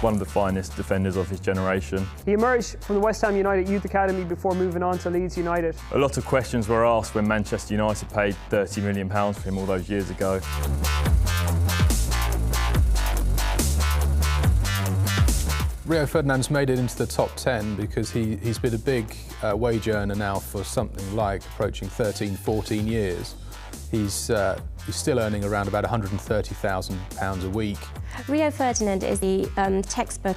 one of the finest defenders of his generation. He emerged from the West Ham United Youth Academy before moving on to Leeds United. A lot of questions were asked when Manchester United paid £30 million for him all those years ago. Rio Ferdinand's made it into the top 10 because he's been a big wage earner now for something like approaching 13, 14 years. He's still earning around about £130,000 a week. Rio Ferdinand is the textbook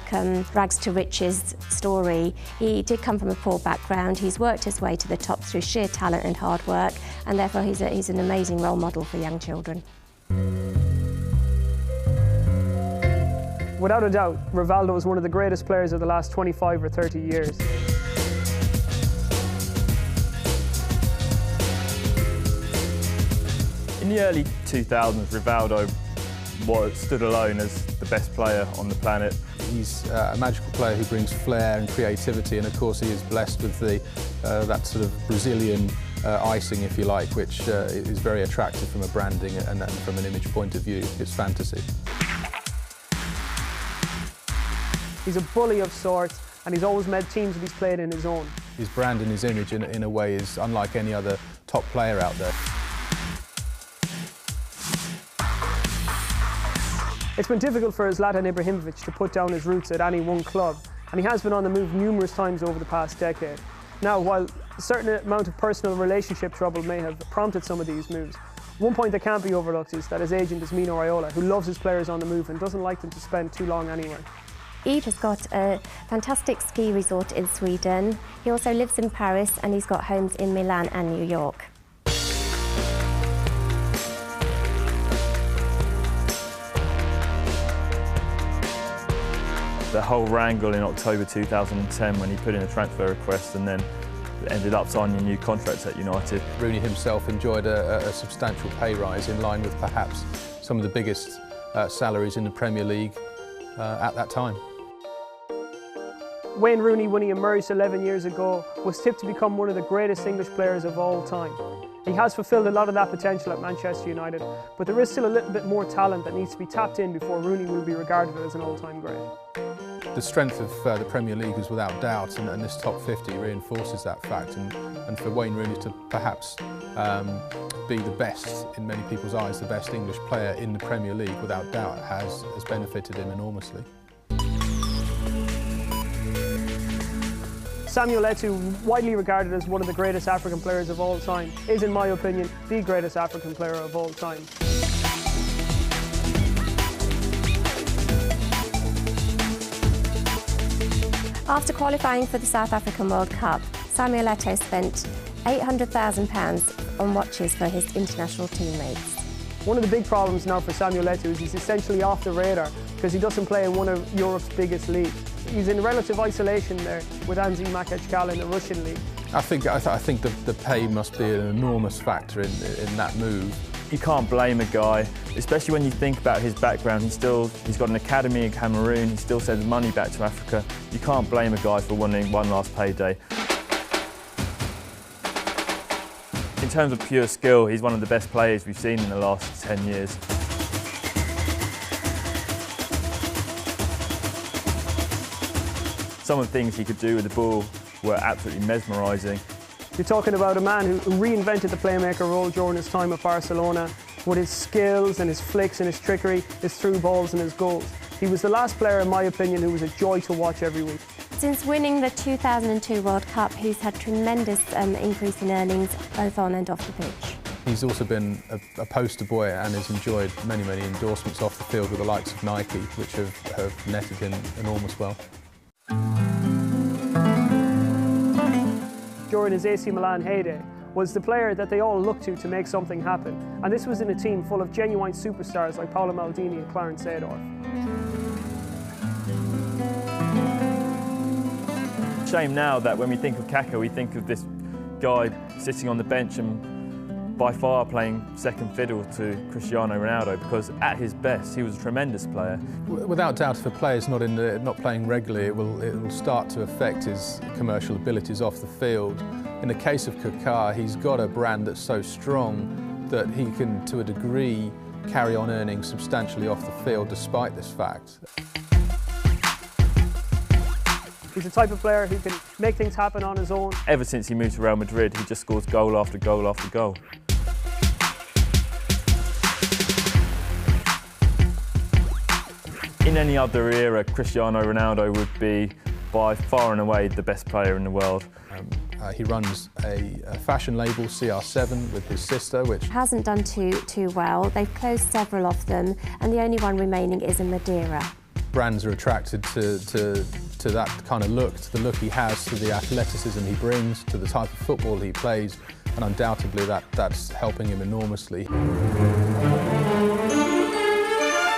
rags to riches story. He did come from a poor background. He's worked his way to the top through sheer talent and hard work, and therefore he's an amazing role model for young children. Without a doubt, Rivaldo is one of the greatest players of the last 25 or 30 years. In the early 2000s, Rivaldo stood alone as the best player on the planet. He's a magical player who brings flair and creativity, and of course he is blessed with that sort of Brazilian icing, if you like, which is very attractive from a branding and from an image point of view. It's fantasy. He's a bully of sorts, and he's always made teams that he's played in his own. His brand and his image, in a way, is unlike any other top player out there. It's been difficult for Zlatan Ibrahimovic to put down his roots at any one club, and he has been on the move numerous times over the past decade. Now, while a certain amount of personal relationship trouble may have prompted some of these moves, one point that can't be overlooked is that his agent is Mino Raiola, who loves his players on the move and doesn't like them to spend too long anywhere. Yves has got a fantastic ski resort in Sweden. He also lives in Paris, and he's got homes in Milan and New York. The whole wrangle in October 2010 when he put in a transfer request and then ended up signing a new contract at United. Rooney himself enjoyed a substantial pay rise in line with perhaps some of the biggest salaries in the Premier League at that time. Wayne Rooney, when he emerged 11 years ago, was tipped to become one of the greatest English players of all time. He has fulfilled a lot of that potential at Manchester United, but there is still a little bit more talent that needs to be tapped in before Rooney will be regarded as an all-time great. The strength of the Premier League is without doubt, and this top 50 reinforces that fact. And for Wayne Rooney to perhaps be the best, in many people's eyes, the best English player in the Premier League, without doubt, has benefited him enormously. Samuel Eto'o, widely regarded as one of the greatest African players of all time, is in my opinion the greatest African player of all time. After qualifying for the South African World Cup, Samuel Eto'o spent £800,000 on watches for his international teammates. One of the big problems now for Samuel Eto'o is he's essentially off the radar because he doesn't play in one of Europe's biggest leagues. He's in relative isolation there with Anzi Makachkala in the Russian league. I think the pay must be an enormous factor in that move. You can't blame a guy, especially when you think about his background. He's got an academy in Cameroon, he still sends money back to Africa. You can't blame a guy for wanting one last payday. In terms of pure skill, he's one of the best players we've seen in the last 10 years. Some of the things he could do with the ball were absolutely mesmerising. You're talking about a man who reinvented the playmaker role during his time at Barcelona with his skills and his flicks and his trickery, his through balls and his goals. He was the last player, in my opinion, who was a joy to watch every week. Since winning the 2002 World Cup, he's had tremendous increase in earnings both on and off the pitch. He's also been a poster boy and has enjoyed many endorsements off the field with the likes of Nike, which have netted him enormous wealth. During his AC Milan heyday, was the player that they all looked to make something happen. And this was in a team full of genuine superstars like Paolo Maldini and Clarence Seedorf. Shame now that when we think of Kaká, we think of this guy sitting on the bench and by far playing second fiddle to Cristiano Ronaldo, because at his best he was a tremendous player. Without doubt, if a player's not playing regularly, it will start to affect his commercial abilities off the field. In the case of Kaká, he's got a brand that's so strong that he can, to a degree, carry on earning substantially off the field despite this fact. He's the type of player who can make things happen on his own. Ever since he moved to Real Madrid, he just scores goal after goal after goal. In any other era, Cristiano Ronaldo would be by far and away the best player in the world. He runs a fashion label, CR7, with his sister, which hasn't done too well. They've closed several of them, and the only one remaining is in Madeira. brands are attracted to that kind of look, to the look he has, to the athleticism he brings, to the type of football he plays, and undoubtedly that's helping him enormously.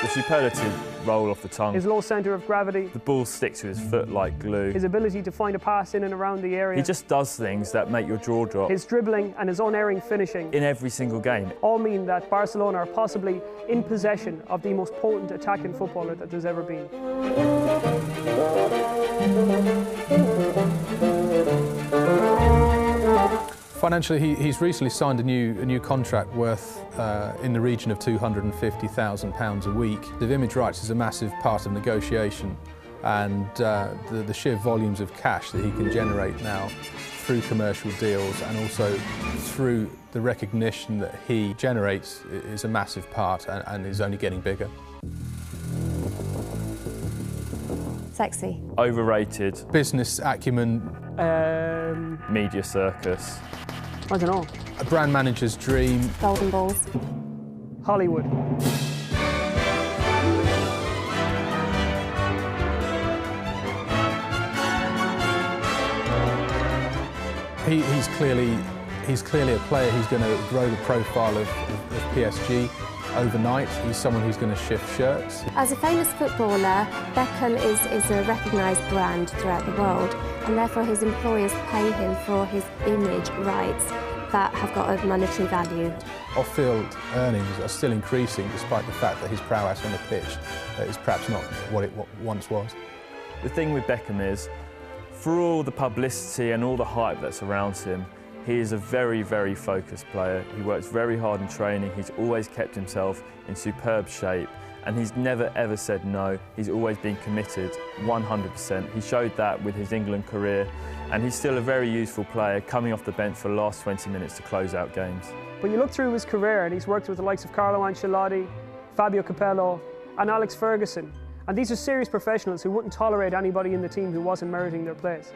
The superlative roll off the tongue. His low centre of gravity. The ball sticks to his foot like glue. His ability to find a pass in and around the area. He just does things that make your jaw drop. His dribbling and his unerring finishing. In every single game. All mean that Barcelona are possibly in possession of the most potent attacking footballer that there's ever been. Financially, he's recently signed a new contract worth in the region of £250,000 a week. The image rights is a massive part of negotiation, and the sheer volumes of cash that he can generate now through commercial deals and also through the recognition that he generates is a massive part and is only getting bigger. Sexy. Overrated. Business acumen. Media circus. I don't know. A brand manager's dream. Golden balls. Hollywood. He's clearly a player who's going to grow the profile of PSG overnight. He's someone who's going to shift shirts. As a famous footballer, Beckham is a recognised brand throughout the world, and therefore his employers pay him for his image rights that have got a monetary value. Off-field earnings are still increasing despite the fact that his prowess on the pitch is perhaps not what it once was. The thing with Beckham is, for all the publicity and all the hype that surrounds him, he is a very, very focused player. He works very hard in training. He's always kept himself in superb shape, and he's never ever said no. He's always been committed 100%. He showed that with his England career, and he's still a very useful player coming off the bench for the last 20 minutes to close out games. When you look through his career, and he's worked with the likes of Carlo Ancelotti, Fabio Capello and Alex Ferguson, and these are serious professionals who wouldn't tolerate anybody in the team who wasn't meriting their place.